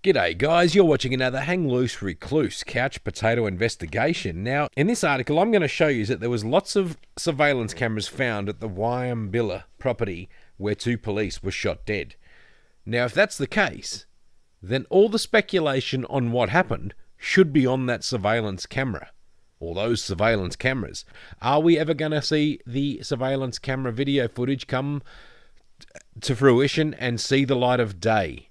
G'day guys, you're watching another Hang Loose Recluse Couch Potato investigation. Now, in this article I'm going to show you that there was lots of surveillance cameras found at the Wyambilla property where 2 police were shot dead. Now, if that's the case, then all the speculation on what happened should be on that surveillance camera, or those surveillance cameras. Are we ever going to see the surveillance camera video footage come to fruition and see the light of day?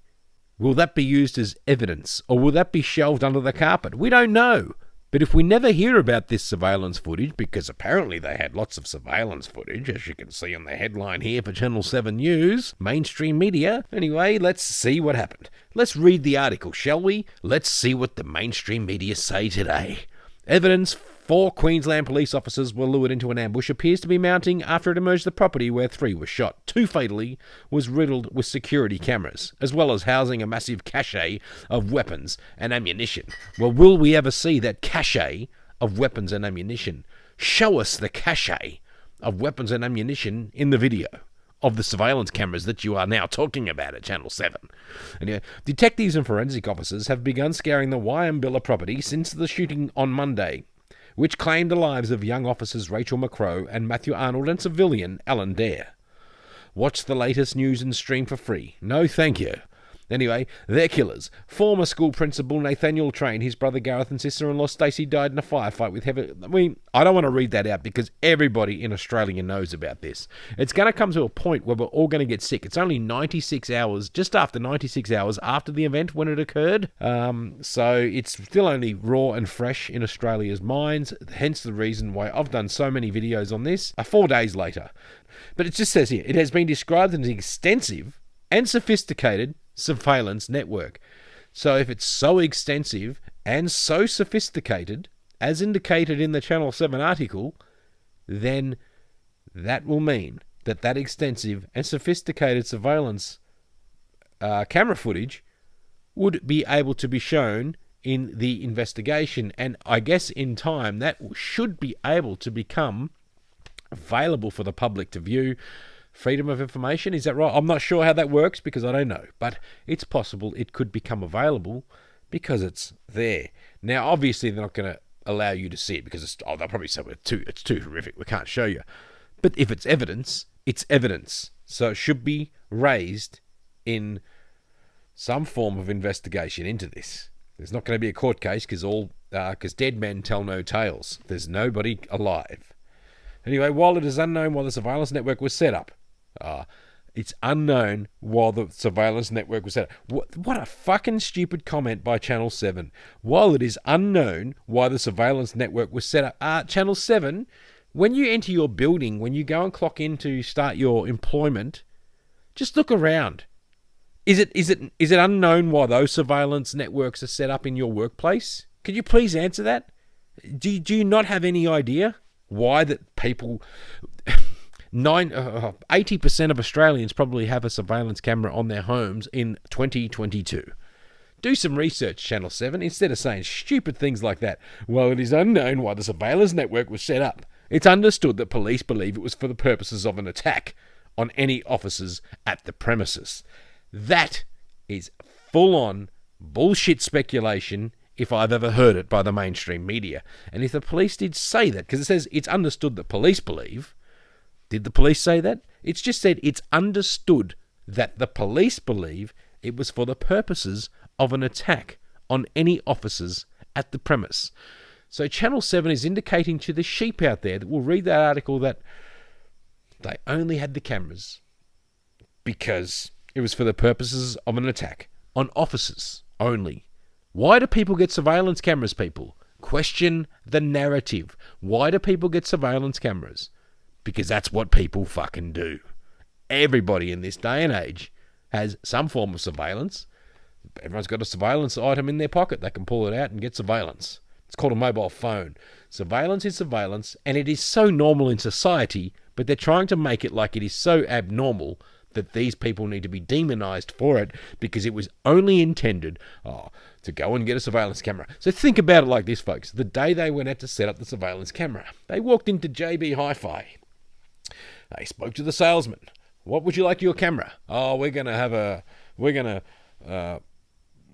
Will that be used as evidence, or will that be shelved under the carpet? We don't know. But if we never hear about this surveillance footage, because apparently they had lots of surveillance footage, as you can see on the headline here for Channel 7 News, mainstream media. Anyway, let's see what happened. Let's read the article, shall we? Let's see what the mainstream media say today. Evidence 4 Queensland police officers were lured into an ambush appears to be mounting after it emerged the property where 3 were shot. 2 fatally was riddled with security cameras, as well as housing a massive cache of weapons and ammunition. Well, will we ever see that cache of weapons and ammunition? Show us the cache of weapons and ammunition in the video of the surveillance cameras that you are now talking about at Channel 7. Anyway, detectives and forensic officers have begun scouring the Wyambilla property since the shooting on Monday, which claimed the lives of young officers Rachel McCrow and Matthew Arnold and civilian Alan Dare. Watch the latest news and stream for free. No, thank you. Anyway, they're killers. Former school principal Nathaniel Train, his brother Gareth and sister-in-law Stacey died in a firefight with heavy... I don't want to read that out because everybody in Australia knows about this. It's going to come to a point where we're all going to get sick. It's only 96 hours, just after 96 hours after the event when it occurred. So it's still only raw and fresh in Australia's minds, hence the reason why I've done so many videos on this 4 days later. But it just says here, it has been described as an extensive and sophisticated surveillance network. So if it's so extensive and so sophisticated, as indicated in the Channel 7 article, then that will mean that that extensive and sophisticated surveillance camera footage would be able to be shown in the investigation. And I guess in time that should be able to become available for the public to view. Freedom of information, is that right? I'm not sure how that works because I don't know, but it's possible it could become available because it's there. Now, obviously, they're not going to allow you to see it because they'll probably say it's too horrific, we can't show you. But if it's evidence, it's evidence. So it should be raised in some form of investigation into this. There's not going to be a court case because dead men tell no tales. There's nobody alive. Anyway, while it is unknown why the surveillance network was set up, it's unknown why the surveillance network was set up. What a fucking stupid comment by Channel 7. While it is unknown why the surveillance network was set up. Channel 7, when you enter your building, when you go and clock in to start your employment, just look around. Is it unknown why those surveillance networks are set up in your workplace? Could you please answer that? Do you not have any idea why that people... 80% of Australians probably have a surveillance camera on their homes in 2022. Do some research, Channel 7, instead of saying stupid things like that. Well, it is unknown why the surveillance network was set up. It's understood that police believe it was for the purposes of an attack on any officers at the premises. That is full-on bullshit speculation if I've ever heard it by the mainstream media. And if the police did say that, because it says it's understood that police believe... Did the police say that? It's just said it's understood that the police believe it was for the purposes of an attack on any officers at the premise. So Channel 7 is indicating to the sheep out there that will read that article that they only had the cameras because it was for the purposes of an attack on officers only. Why do people get surveillance cameras, people? Question the narrative. Why do people get surveillance cameras? Because that's what people fucking do. Everybody in this day and age has some form of surveillance. Everyone's got a surveillance item in their pocket. They can pull it out and get surveillance. It's called a mobile phone. Surveillance is surveillance, and it is so normal in society, but they're trying to make it like it is so abnormal that these people need to be demonized for it because it was only intended to go and get a surveillance camera. So think about it like this, folks. The day they went out to set up the surveillance camera, they walked into JB Hi-Fi. They spoke to the salesman. What would you like your camera? Oh, we're going to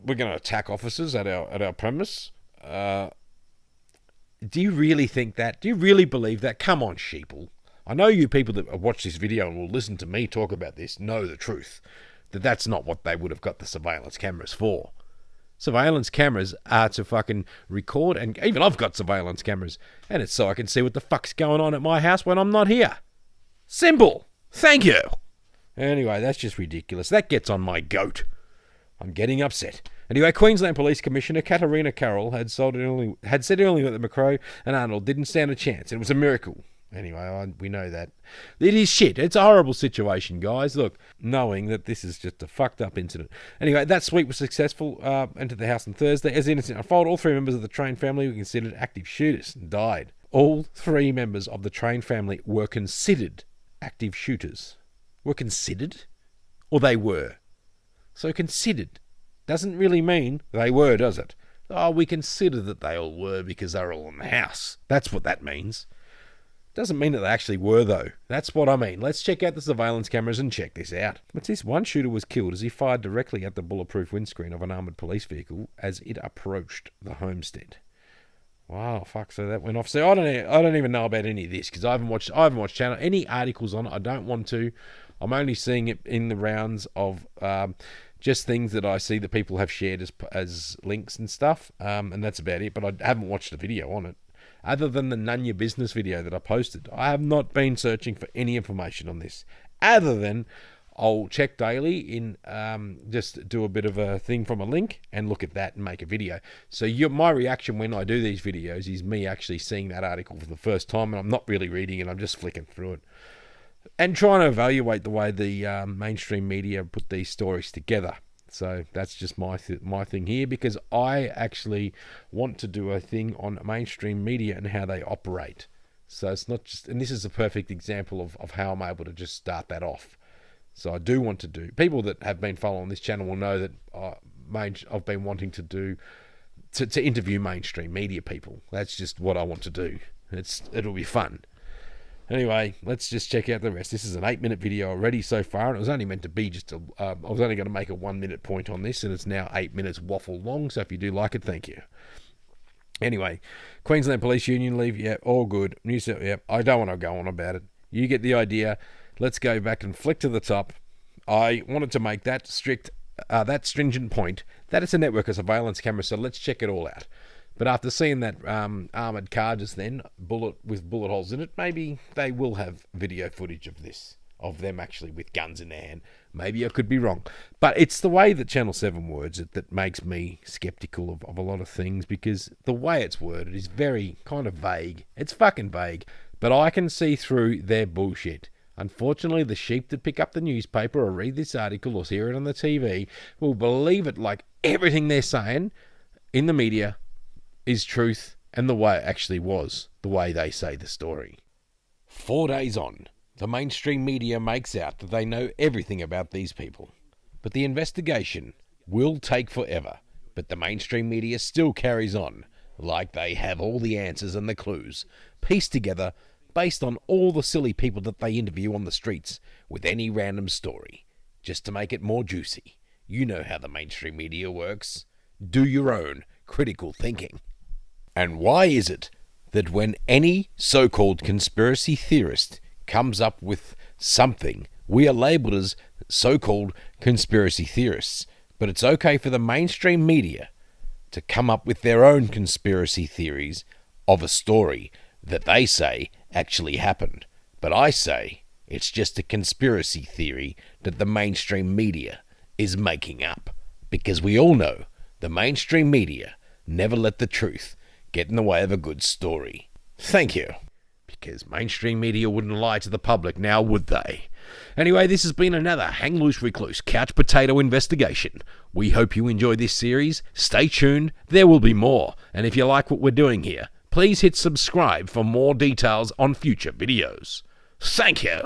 we're going to attack officers at our premise. Do you really think that? Do you really believe that? Come on, sheeple. I know you people that watch this video and will listen to me talk about this know the truth. That's not what they would have got the surveillance cameras for. Surveillance cameras are to fucking record, and even I've got surveillance cameras, and it's so I can see what the fuck's going on at my house when I'm not here. Simple. Thank you. Anyway, that's just ridiculous. That gets on my goat. I'm getting upset. Anyway, Queensland Police Commissioner Katarina Carroll had said earlier that McCrow and Arnold didn't stand a chance. It was a miracle. Anyway, we know that. It is shit. It's a horrible situation, guys. Look, knowing that this is just a fucked up incident. Anyway, that sweep was successful. Entered the house on Thursday. As the incident unfolded, all 3 members of the Train family were considered active shooters and died. All 3 members of the Train family were considered active shooters. Were considered? Or they were? So considered doesn't really mean they were, does it? Oh, we consider that they all were because they're all in the house. That's what that means. Doesn't mean that they actually were, though. That's what I mean. Let's check out the surveillance cameras and check this out. What's this? One shooter was killed as he fired directly at the bulletproof windscreen of an armoured police vehicle as it approached the homestead. Wow, fuck! So that went off. So I don't even know about any of this because I haven't watched channel any articles on it. I don't want to. I'm only seeing it in the rounds of just things that I see that people have shared as links and stuff, and that's about it. But I haven't watched a video on it. Other than the None Your Business video that I posted, I have not been searching for any information on this. Other than I'll check daily in, just do a bit of a thing from a link and look at that and make a video. So my reaction when I do these videos is me actually seeing that article for the first time, and I'm not really reading it, I'm just flicking through it. And trying to evaluate the way the mainstream media put these stories together. So that's just my thing here, because I actually want to do a thing on mainstream media and how they operate. So it's not just, and this is a perfect example of how I'm able to just start that off. So I do want to do, people that have been following this channel will know that I've been wanting to do, to interview mainstream media people. That's just what I want to do. It'll be fun. Anyway, let's just check out the rest. This is an 8-minute video already so far, and it was only meant to be just I was only going to make a 1-minute point on this, and it's now 8 minutes waffle long, so if you do like it, thank you. Anyway, Queensland Police Union leave, yeah, all good. New South, yeah, I don't want to go on about it. You get the idea. Let's go back and flick to the top. I wanted to make that stringent point that it's a network of surveillance cameras, so let's check it all out. But after seeing that armoured car just then, with bullet holes in it, maybe they will have video footage of this, of them actually with guns in their hand. Maybe I could be wrong. But it's the way that Channel 7 words it that makes me sceptical of a lot of things, because the way it's worded is very kind of vague. It's fucking vague. But I can see through their bullshit. Unfortunately, the sheep that pick up the newspaper or read this article or hear it on the TV will believe it like everything they're saying in the media is truth, and the way it actually was, the way they say the story. 4 days on, the mainstream media makes out that they know everything about these people. But the investigation will take forever, but the mainstream media still carries on, like they have all the answers and the clues, pieced together based on all the silly people that they interview on the streets with any random story, just to make it more juicy. You know how the mainstream media works. Do your own critical thinking. And why is it that when any so-called conspiracy theorist comes up with something, we are labelled as so-called conspiracy theorists, but it's okay for the mainstream media to come up with their own conspiracy theories of a story that they say actually happened. But I say it's just a conspiracy theory that the mainstream media is making up, because we all know the mainstream media never let the truth get in the way of a good story. Thank you. Because mainstream media wouldn't lie to the public, now would they? Anyway, this has been another Hang Loose Recluse Couch Potato investigation. We hope you enjoy this series. Stay tuned, there will be more. And if you like what we're doing here, please hit subscribe for more details on future videos. Thank you.